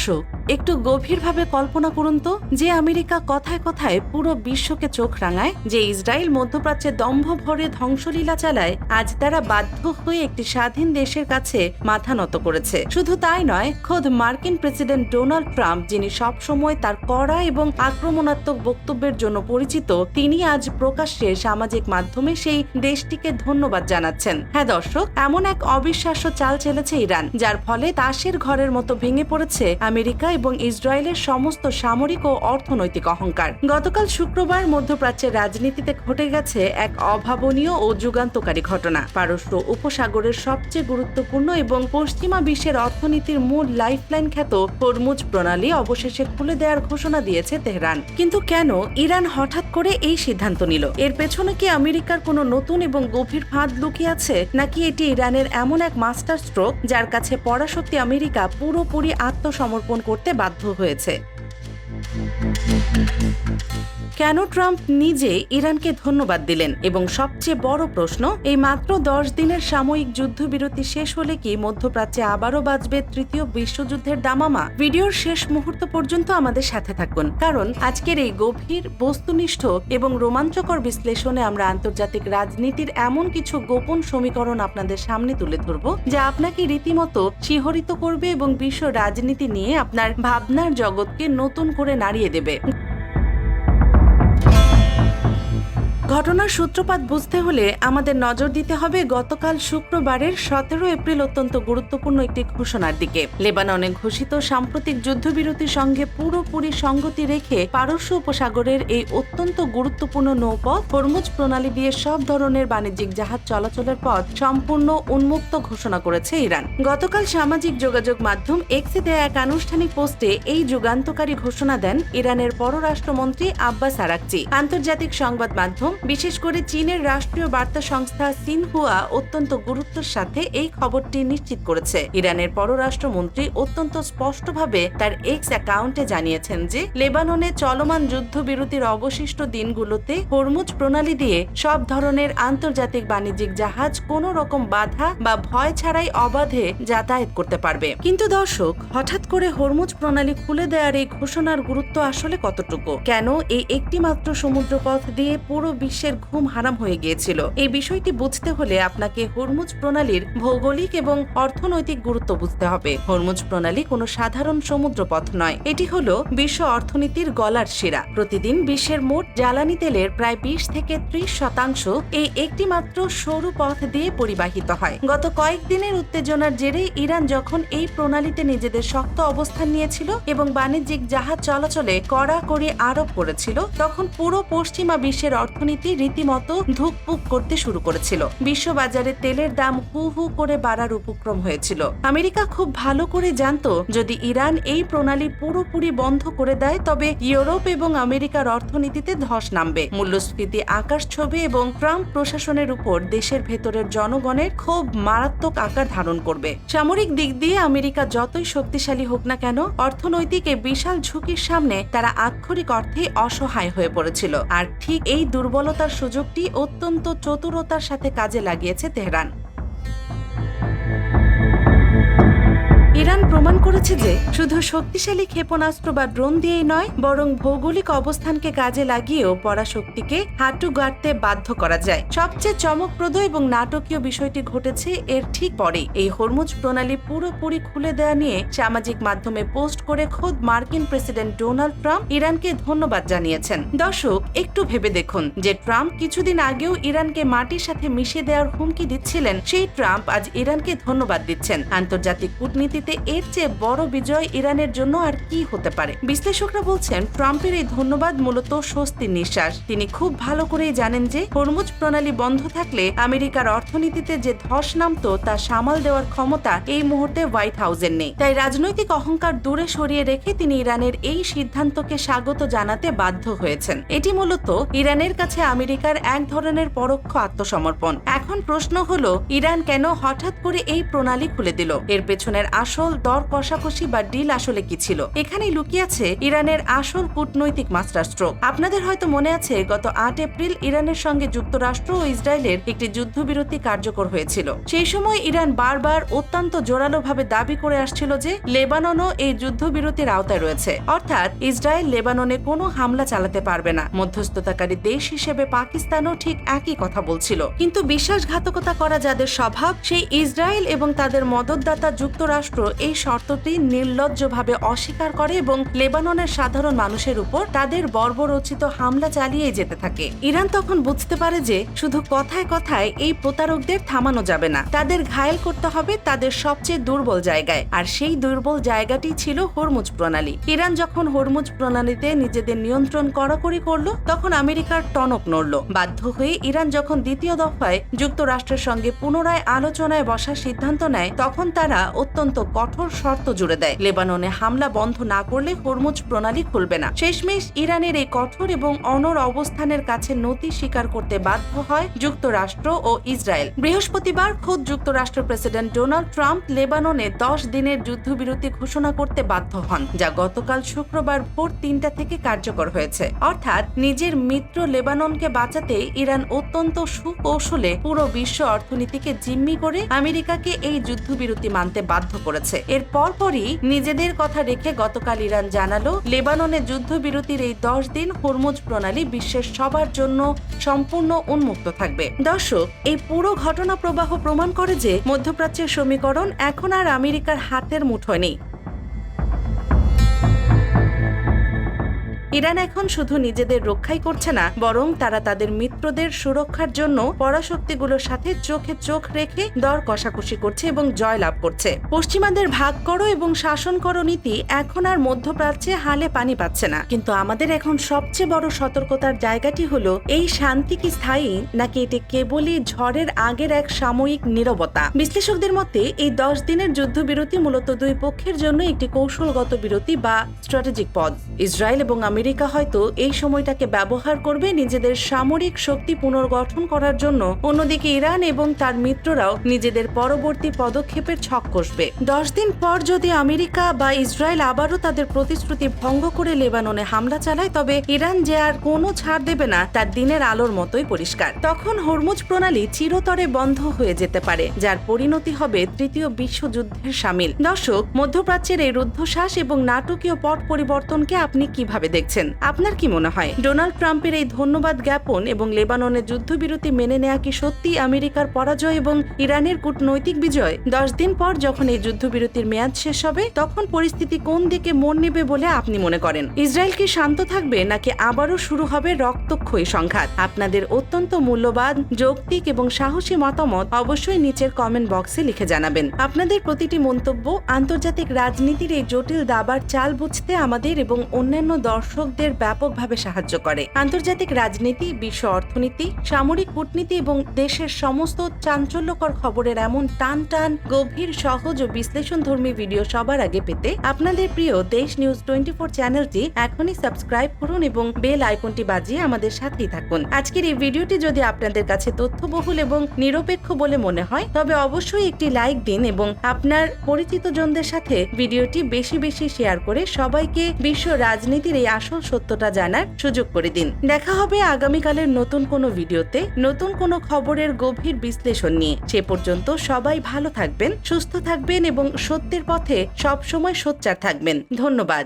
দর্শক, একটু গভীরভাবে কল্পনা করুন তো, যে আমেরিকা কথায় কথায় পুরো বিশ্বকে চোখ রাঙায়, যে ইসরায়েল মধ্যপ্রাচ্যে দম্ভ ভরে ধ্বংসলীলা চালায়, আজ তারা বাধ্য হয়ে একটি স্বাধীন দেশের কাছে মাথা নত করেছে। শুধু তাই নয়, খোদ মার্কিন প্রেসিডেন্ট ডোনাল্ড ট্রাম্প, যিনি সবসময় তার কড়া এবং আক্রমণাত্মক বক্তব্যের জন্য পরিচিত, তিনি আজ প্রকাশ্যে সামাজিক মাধ্যমে সেই দেশটিকে ধন্যবাদ জানাচ্ছেন। হ্যাঁ দর্শক, এমন এক অবিশ্বাস্য চাল চেলেছে ইরান, যার ফলে তাসের ঘরের মতো ভেঙে পড়েছে আমেরিকা এবং ইসরায়েলের সমস্ত সামরিক ও অর্থনৈতিক অহংকার। গতকাল শুক্রবার মধ্যপ্রাচ্যের রাজনীতিতে ঘটে গেছে এক অভাবনীয় ও যুগান্তকারী ঘটনা। পারস্য উপসাগরের সবচেয়ে গুরুত্বপূর্ণ এবং পশ্চিমা বিশ্বের অর্থনীতির মূল লাইফলাইন খ্যাত হরমুজ প্রণালী অবশেষে খুলে দেওয়ার ঘোষণা দিয়েছে তেহরান। কিন্তু কেন ইরান হঠাৎ করে এই সিদ্ধান্ত নিল? এর পেছনে কি আমেরিকার কোনো নতুন এবং গভীর ফাঁদ লুকিয়ে আছে, নাকি এটি ইরানের এমন এক মাস্টার স্ট্রোক যার কাছে পরাশক্তি আমেরিকা পুরোপুরি আত্মসমর্পণ করতে বাধ্য হয়েছে? কেন ট্রাম্প নিজে ইরানকে ধন্যবাদ দিলেন? এবং সবচেয়ে বড় প্রশ্ন, এই মাত্র 10 দিনের সাময়িক যুদ্ধবিরতি শেষ হলে কি মধ্যপ্রাচ্যে আবারও বাজবে তৃতীয় বিশ্বযুদ্ধের দামামা? ভিডিওর শেষ মুহূর্ত পর্যন্ত আমাদের সাথে থাকুন, কারণ আজকের এই গভীর, বস্তুনিষ্ঠ এবং রোমাঞ্চকর বিশ্লেষণে আমরা আন্তর্জাতিক রাজনীতির এমন কিছু গোপন সমীকরণ আপনাদের সামনে তুলে ধরব, যা আপনাকে রীতিমতো শিহরিত করবে এবং বিশ্ব রাজনীতি নিয়ে আপনার ভাবনার জগৎকে নতুন করে নাড়িয়ে দেবে। ঘটনার সূত্রপাত বুঝতে হলে আমাদের নজর দিতে হবে গতকাল শুক্রবারের 17 এপ্রিল অত্যন্ত গুরুত্বপূর্ণ একটি ঘোষণার দিকে। লেবাননে ঘোষিত সাম্প্রতিক যুদ্ধবিরতির সঙ্গে পুরোপুরি সঙ্গতি রেখে পারস্য উপসাগরের এই অত্যন্ত গুরুত্বপূর্ণ নৌপথ হরমুজ প্রণালী দিয়ে সব ধরনের বাণিজ্যিক জাহাজ চলাচলের পথ সম্পূর্ণ উন্মুক্ত ঘোষণা করেছে ইরান। গতকাল সামাজিক যোগাযোগ মাধ্যম এক্সে দেয়া এক আনুষ্ঠানিক পোস্টে এই যুগান্তকারী ঘোষণা দেন ইরানের পররাষ্ট্রমন্ত্রী আব্বাস আরাকচি। আন্তর্জাতিক সংবাদ মাধ্যম, বিশেষ করে চীনের রাষ্ট্রীয় বার্তা সংস্থা সিনহুয়া অত্যন্ত গুরুত্বের সাথে এই খবরটি নিশ্চিত করেছে। ইরানের পররাষ্ট্রমন্ত্রী অত্যন্ত স্পষ্টভাবে তার এক্স অ্যাকাউন্টে জানিয়েছেন যে লেবাননে চলমান যুদ্ধবিরতির অবশিষ্ট দিনগুলোতে হরমুজ প্রণালী দিয়ে সব ধরনের আন্তর্জাতিক বাণিজ্যিক জাহাজ কোনো রকম বাধা বা ভয় ছাড়াই অবাধে যাতায়াত করতে পারবে। কিন্তু দর্শক, হঠাৎ করে হরমুজ প্রণালী খুলে দেওয়ার এই ঘোষণার গুরুত্ব আসলে কতটুকু? কেন এই একটি মাত্র সমুদ্রপথ দিয়ে পুরো বিশ্বের ঘুম হারাম হয়ে গিয়েছিল? এই বিষয়টি বুঝতে হলে আপনাকে হরমুজ প্রণালীর ভৌগোলিক এবং অর্থনৈতিক গুরুত্ব বুঝতে হবে। হরমুজ প্রণালী কোনো সাধারণ সমুদ্রপথ নয়, এটি হলো বিশ্ব অর্থনীতির গলার শিরা। প্রতিদিন বিশ্বের মোট জ্বালানি তেলের প্রায় 20 থেকে 30% এই একটি মাত্র সরু পথ দিয়ে পরিবাহিত হয়। গত কয়েকদিনের উত্তেজনার জেরে ইরান যখন এই প্রণালীতে নিজেদের শক্ত অবস্থান নিয়েছিল এবং বাণিজ্যিক জাহাজ চলাচলে কড়াকড়ি আরোপ করেছিল, তখন পুরো পশ্চিমা বিশ্বের অর্থনীতি রীতিমতো ধুকপুক করতে শুরু করেছিল। বিশ্ববাজারে তেলের দাম হু হু করে বাড়ার উপক্রম হয়েছিল। আমেরিকা খুব ভালো করে জানত, যদি ইরান এই প্রণালী পুরোপুরি বন্ধ করে দেয়, তবে ইউরোপ এবং আমেরিকার অর্থনীতিতে ধস নামবে, মূল্যস্ফীতি আকাশ ছবে এবং ট্রাম্প প্রশাসনের উপর দেশের ভেতরের জনগণের ক্ষোভ মারাত্মক আকার ধারণ করবে। সামরিক দিক দিয়ে আমেরিকা যতই শক্তিশালী হোক না কেন, অর্থনৈতিক এই বিশাল ঝুঁকির সামনে তারা আক্ষরিক অর্থে অসহায় হয়ে পড়েছিল। আর ঠিক এই দুর্বলতার সুযোগটি অত্যন্ত চতুরতার সাথে কাজে লাগিয়েছে তেহরান। ইরান প্রমাণ করেছে যে শুধু শক্তিশালী ক্ষেপণাস্ত্র বা ড্রোন দিয়েই নয়, বরং ভৌগোলিক অবস্থানকে কাজে লাগিয়েও পরাশক্তিকে হাঁটু গাড়তে বাধ্য করা যায়। সবচেয়ে চমকপ্রদ এবং নাটকীয় বিষয়টি ঘটেছে এর ঠিক পরেই। এই হরমুজ প্রণালী পুরোপুরি খুলে দেওয়া নিয়ে সামাজিক মাধ্যমে পোস্ট করে খোদ মার্কিন প্রেসিডেন্ট ডোনাল্ড ট্রাম্প ইরানকে ধন্যবাদ জানিয়েছেন। দর্শক, একটু ভেবে দেখুন যে ট্রাম্প কিছুদিন আগেও ইরানকে মাটির সাথে মিশিয়ে দেওয়ার হুমকি দিচ্ছিলেন, সেই ট্রাম্প আজ ইরানকে ধন্যবাদ দিচ্ছেন। আন্তর্জাতিক কূটনীতিতে এর চেয়ে বড় বিজয় ইরানের জন্য আর কি হতে পারে? বিশ্লেষকরা বলছেন, ট্রাম্পের এই ধন্যবাদ মূলত স্বস্তির নিঃশ্বাস। তিনি খুব ভালো করেই জানেন যে হরমুজ প্রণালী বন্ধ থাকলে আমেরিকার অর্থনীতিতে যে ধস নামতো তা সামাল দেওয়ার ক্ষমতা এই মুহূর্তে হোয়াইট হাউসের নেই। তাই রাজনৈতিক অহংকার দূরে সরিয়ে রেখে তিনি ইরানের এই সিদ্ধান্তকে স্বাগত জানাতে বাধ্য হয়েছেন। এটি মূলত ইরানের কাছে আমেরিকার এক ধরনের পরোক্ষ আত্মসমর্পণ। এখন প্রশ্ন হলো, ইরান কেন হঠাৎ করে এই প্রণালী খুলে দিল? এর পেছনের আসল আসল দর কষাকষি বা ডিল আসলে কি ছিল। এখানেই লুকিয়ে আছে ইরানের আসল কূটনৈতিক মাস্টারস্ট্রোক। আপনাদের হয়তো মনে আছে গত 8 এপ্রিল ইরানের সঙ্গে যুক্তরাষ্ট্র ও ইসরায়েলের একটি যুদ্ধবিরতি কার্যকর হয়েছিল। সেই সময় ইরান বারবার অত্যন্ত জোরালোভাবে দাবি করে আসছিল যে লেবাননও এই যুদ্ধবিরতির আওতায় রয়েছে, অর্থাৎ ইসরায়েল লেবাননে কোনো হামলা চালাতে পারবে না। মধ্যস্থতাকারী দেশ হিসেবে পাকিস্তানও ঠিক একই কথা বলছিল। কিন্তু বিশ্বাসঘাতকতা করা যাদের স্বভাব, সেই ইসরায়েল এবং তাদের মদতদাতা যুক্তরাষ্ট্র এই শর্তটি নির্লজ্জভাবে অস্বীকার করে এবং লেবাননের সাধারণ মানুষের উপর তাদের বর্বরোচিত হামলা চালিয়ে যেতে থাকে। ইরান তখন বুঝতে পারে যে শুধু কথায় কথায় এই প্রতারকদের থামানো যাবে না, তাদের ঘায়েল করতে হবে তাদের সবচেয়ে দুর্বল জায়গায়, আর সেই দুর্বল জায়গাটি ছিল হরমুজ প্রণালী। ইরান যখন হরমুজ প্রণালীতে নিজেদের নিয়ন্ত্রণ কড়াকড়ি করল, তখন আমেরিকার টনক নড়ল। বাধ্য হয়ে ইরান যখন দ্বিতীয় দফায় যুক্তরাষ্ট্রের সঙ্গে পুনরায় আলোচনায় বসার সিদ্ধান্ত নেয়, তখন তারা অত্যন্ত কঠোর শর্ত জুড়ে দেয়। লেবাননে হামলা বন্ধ না করলে হরমুজ প্রণালী খুলবে না। শেষমেশ ইরানের এই কঠোর এবং অনড় অবস্থানের কাছে নতি স্বীকার করতে বাধ্য হয় যুক্তরাষ্ট্র ও ইসরায়েল। বৃহস্পতিবার খোদ যুক্তরাষ্ট্রের প্রেসিডেন্ট ডোনাল্ড ট্রাম্প লেবাননে 10 দিনের যুদ্ধবিরতি ঘোষণা করতে বাধ্য হন, যা গতকাল শুক্রবার ভোর 3টা থেকে কার্যকর হয়েছে। অর্থাৎ নিজের মিত্র লেবাননকে বাঁচাতে ইরান অত্যন্ত সুকৌশলে পুরো বিশ্ব অর্থনীতিকে জিম্মি করে আমেরিকাকে এই যুদ্ধবিরতি মানতে বাধ্য করেছে। এর পরপরই নিজেদের কথা রেখে গতকাল ইরান জানালো লেবাননে যুদ্ধবিরতির এই 10 দিন হরমুজ প্রণালী বিশ্বের সবার জন্য সম্পূর্ণ উন্মুক্ত থাকবে। দর্শক, এই পুরো ঘটনা প্রবাহ প্রমাণ করে যে মধ্যপ্রাচ্যের সমীকরণ এখন আর আমেরিকার হাতের মুঠোয় নেই। ইরান এখন শুধু নিজেদের রক্ষাই করছে না, বরং তারা তাদের মিত্রদের সুরক্ষার জন্য পরাশক্তিগুলোর সাথে চোখে চোখ রেখে দর কষাকষি করছে এবং জয়লাভ করছে। পশ্চিমাদের ভাগ করো এবং শাসন করো নীতি এখন আর মধ্যপ্রাচ্যে হালে পানি পাচ্ছে না। কিন্তু আমাদের এখন সবচেয়ে বড় সতর্কতার জায়গাটি হলো এই শান্তি কি স্থায়ী নাকি এটি কেবলই ঝড়ের আগের এক সাময়িক নীরবতা। বিশ্লেষকদের মতে এই 10 দিনের যুদ্ধবিরতি মূলত দুই পক্ষের জন্য একটি কৌশলগত বিরতি বা স্ট্র্যাটেজিক পজ। ইসরায়েল এবং আমেরিকা হয়তো এই সময়টাকে ব্যবহার করবে নিজেদের সামরিক শক্তি পুনর্গঠন করার জন্য, অন্যদিকে ইরান এবং তার মিত্ররাও নিজেদের পরবর্তী পদক্ষেপের ছক কষবে। 10 দিন পর যদি আমেরিকা বা ইসরায়েল আবারও তাদের প্রতিশ্রুতি ভঙ্গ করে লেবাননে হামলা চালায়, তবে ইরান যে আর কোনো ছাড় দেবে না তার দিনের আলোর মতোই পরিষ্কার। তখন হরমুজ প্রণালী চিরতরে বন্ধ হয়ে যেতে পারে, যার পরিণতি হবে তৃতীয় বিশ্বযুদ্ধের শামিল। দর্শক, মধ্যপ্রাচ্যের এই রুদ্ধশ্বাস এবং নাটকীয় পট পরিবর্তনকে আপনি কিভাবে দেখছেন? আপনার কি মনে হয় ডোনাল্ড ট্রাম্পের এই ধন্যবাদ জ্ঞাপন এবং লেবাননের যুদ্ধবিরতি মেনে নেওয়া কি সত্যি আমেরিকার পরাজয় এবং ইরানের কূটনৈতিক বিজয়? 10 দিন পর যখন এই যুদ্ধবিরতির মেয়াদ শেষ হবে, তখন পরিস্থিতি কোন দিকে মোড় নেবে বলে আপনি মনে করেন? ইসরায়েল কি শান্ত থাকবে নাকি আবারও শুরু হবে রক্তক্ষয়ী সংঘাত? আপনাদের অত্যন্ত মূল্যবান, যৌক্তিক এবং সাহসী মতামত অবশ্যই নিচের কমেন্ট বক্সে লিখে জানাবেন। আপনাদের প্রতিটি মন্তব্য আন্তর্জাতিক রাজনীতির এই জটিল দাবার চাল বুঝতে আমাদের এবং অন্যান্য দর্শকদের ব্যাপকভাবে সাহায্য করে। আন্তর্জাতিক রাজনীতি, বিশ্ব অর্থনীতি, সামরিক কূটনীতি এবং দেশের সমস্ত চাঞ্চল্যকর খবরের এমন টান টান, গভীর, সহজ ও বিশ্লেষণধর্মী ভিডিও সবার আগে পেতে আপনাদের প্রিয় দেশ নিউজ 24 চ্যানেলটি এখনই সাবস্ক্রাইব করুন এবং বেল আইকনটি বাজিয়ে আমাদের সাথেই থাকুন। আজকের এই ভিডিওটি যদি আপনাদের কাছে তথ্যবহুল এবং নিরপেক্ষ বলে মনে হয়, তবে অবশ্যই একটি লাইক দিন এবং আপনার পরিচিতজনদের সাথে ভিডিওটি বেশি বেশি শেয়ার করে সবাইকে বিশ্ব রাজনীতির এই আসল সত্যটা জানার সুযোগ করে দিন। দেখা হবে আগামীকালের নতুন কোনো ভিডিওতে, নতুন কোনো খবরের গভীর বিশ্লেষণ নিয়ে। সে পর্যন্ত সবাই ভালো থাকবেন, সুস্থ থাকবেন এবং সত্যের পথে সবসময় সোচ্চার থাকবেন। ধন্যবাদ।